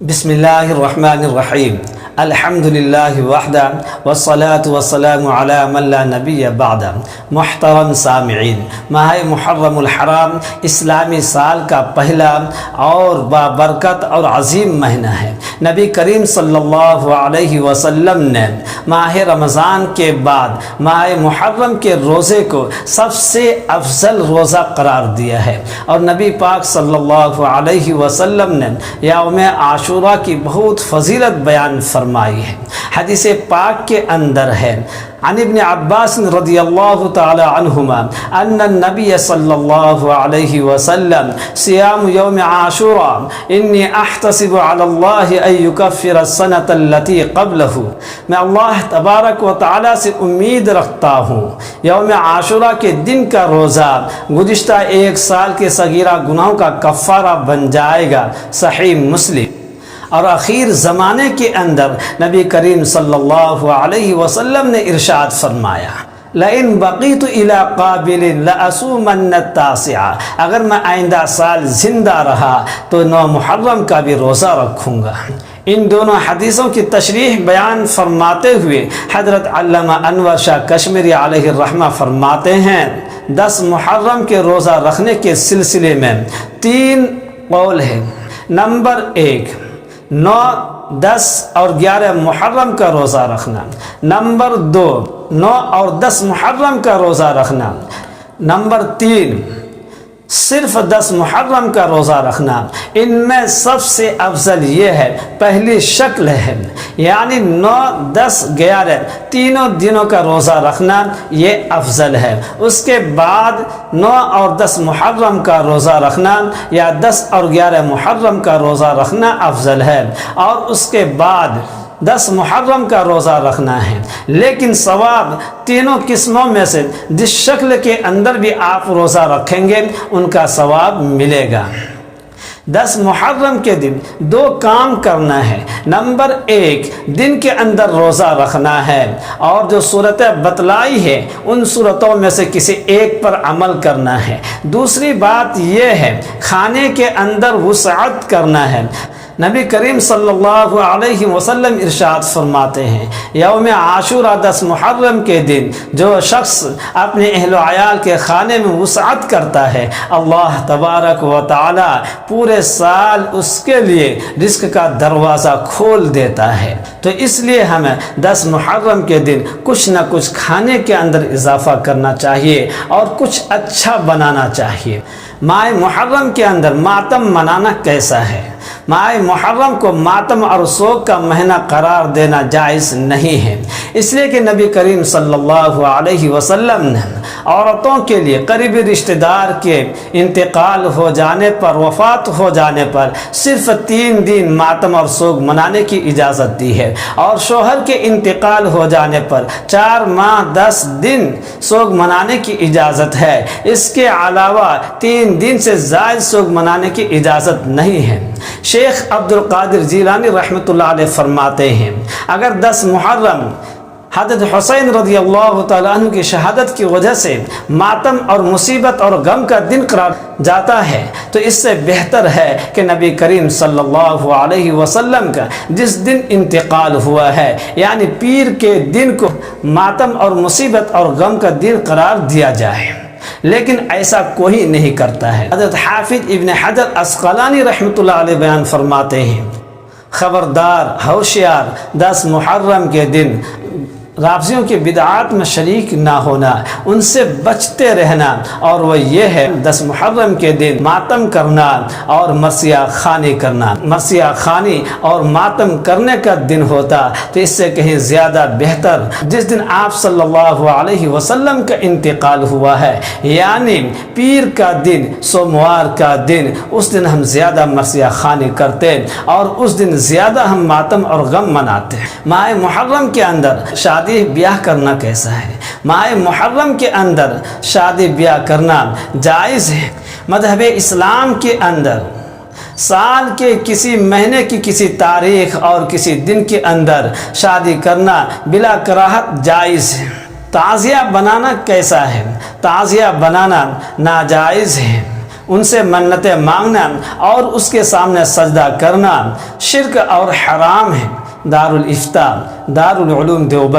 بسم اللہ الرحمن الرحیم الحمد للہ وحدہ والصلاة والسلام علی من لا نبی بعد۔ محترم سامعین، ماہ محرم الحرام اسلامی سال کا پہلا اور بابرکت اور عظیم مہینہ ہے۔ نبی کریم صلی اللہ علیہ وسلم نے ماہ رمضان کے بعد ماہ محرم کے روزے کو سب سے افضل روزہ قرار دیا ہے، اور نبی پاک صلی اللہ علیہ وسلم نے یوم عاشورہ کی بہت فضیلت بیان فرمائی ہے۔ حدیث پاک کے اندر ہے، عن ابن عباس رضی اللہ تعالی عنہما ان النبی صلی اللہ علیہ وسلم صیام یوم عاشورہ انی احتسب علی اللہ ان یکفر السنة التي قبلہ، میں اللہ تبارک و تعالی سے امید رکھتا ہوں یوم عاشورہ کے دن کا روزہ گزشتہ ایک سال کے صغیرہ گناہوں کا کفارہ بن جائے گا۔ صحیح مسلم۔ اور آخر زمانے کے اندر نبی کریم صلی اللہ علیہ وسلم نے ارشاد فرمایا، لئن بقیت الی قابل لأصومن التاسع، اگر میں آئندہ سال زندہ رہا تو 9 محرم کا بھی روزہ رکھوں گا۔ ان دونوں حدیثوں کی تشریح بیان فرماتے ہوئے حضرت علامہ انور شاہ کشمیری علیہ الرحمہ فرماتے ہیں، 10 محرم کے روزہ رکھنے کے سلسلے میں 3 قول ہیں۔ نمبر 1، 9، 10 اور 11 محرم کا روزہ رکھنا۔ نمبر 2، 9 اور 10 محرم کا روزہ رکھنا۔ نمبر 3، صرف 10 محرم کا روزہ رکھنا۔ ان میں سب سے افضل یہ ہے، پہلی شکل ہے، یعنی 9، 10، 11 تینوں دنوں کا روزہ رکھنا یہ افضل ہے۔ اس کے بعد 9 اور 10 محرم کا روزہ رکھنا یا 10 اور 11 محرم کا روزہ رکھنا افضل ہے، اور اس کے بعد 10 محرم کا روزہ رکھنا ہے۔ لیکن ثواب تینوں قسموں میں سے جس شکل کے اندر بھی آپ روزہ رکھیں گے ان کا ثواب ملے گا۔ 10 محرم کے دن 2 کام کرنا ہے۔ نمبر 1، دن کے اندر روزہ رکھنا ہے، اور جو صورتیں بتلائی ہے ان صورتوں میں سے کسی ایک پر عمل کرنا ہے۔ دوسری بات یہ ہے، کھانے کے اندر وسعت کرنا ہے۔ نبی کریم صلی اللہ علیہ وسلم ارشاد فرماتے ہیں، یوم عاشورہ 10 محرم کے دن جو شخص اپنے اہل و عیال کے کھانے میں وسعت کرتا ہے، اللہ تبارک و تعالی پورے سال اس کے لیے رزق کا دروازہ کھول دیتا ہے۔ تو اس لیے ہمیں 10 محرم کے دن کچھ نہ کچھ کھانے کے اندر اضافہ کرنا چاہیے اور کچھ اچھا بنانا چاہیے۔ ماہ محرم کے اندر ماتم منانا کیسا ہے؟ ماہ محرم کو ماتم اور سوگ کا مہینہ قرار دینا جائز نہیں ہے، اس لیے کہ نبی کریم صلی اللہ علیہ وسلم نے عورتوں کے لیے قریبی رشتہ دار کے انتقال ہو جانے پر، وفات ہو جانے پر صرف 3 دن ماتم اور سوگ منانے کی اجازت دی ہے، اور شوہر کے انتقال ہو جانے پر 4 ماہ 10 دن سوگ منانے کی اجازت ہے۔ اس کے علاوہ 3 دن سے زائد سوگ منانے کی اجازت نہیں ہے۔ شیخ عبد القادر جیلانی رحمۃ اللہ علیہ فرماتے ہیں، اگر 10 محرم حضرت حسین رضی اللہ تعالیٰ عنہ کی شہادت کی وجہ سے ماتم اور مصیبت اور غم کا دن قرار جاتا ہے تو اس سے بہتر ہے کہ نبی کریم صلی اللہ علیہ وسلم کا جس دن انتقال ہوا ہے، یعنی پیر کے دن کو ماتم اور مصیبت اور غم کا دن قرار دیا جائے، لیکن ایسا کوئی نہیں کرتا ہے۔ حضرت حافظ ابن حجر عسقلانی رحمۃ اللہ علیہ بیان فرماتے ہیں، خبردار، ہوشیار، 10 محرم کے دن رافضیوں کی بدعات میں شریک نہ ہونا، ان سے بچتے رہنا، اور وہ یہ ہے 10 محرم کے دن ماتم کرنا اور مرثیہ خوانی کرنا۔ مرثیہ خوانی اور ماتم کرنے کا دن ہوتا تو اس سے کہیں زیادہ بہتر جس دن آپ صلی اللہ علیہ وسلم کا انتقال ہوا ہے، یعنی پیر کا دن، سوموار کا دن، اس دن ہم زیادہ مرثیہ خوانی کرتے اور اس دن زیادہ ہم ماتم اور غم مناتے۔ ماہ محرم کے اندر شادی بیاہ کرنا کیسا ہے؟ ماہ محرم کے اندر شادی بیاہ کرنا جائز ہے۔ مذہب اسلام کے اندر سال کے کسی مہینے کی کسی تاریخ اور کسی دن کے اندر شادی کرنا بلا کراہت جائز ہے۔ تعزیہ بنانا کیسا ہے؟ تعزیہ بنانا ناجائز ہے۔ ان سے منتیں مانگنا اور اس کے سامنے سجدہ کرنا شرک اور حرام ہے۔ دارالفتاء دارالعلوم دیوبند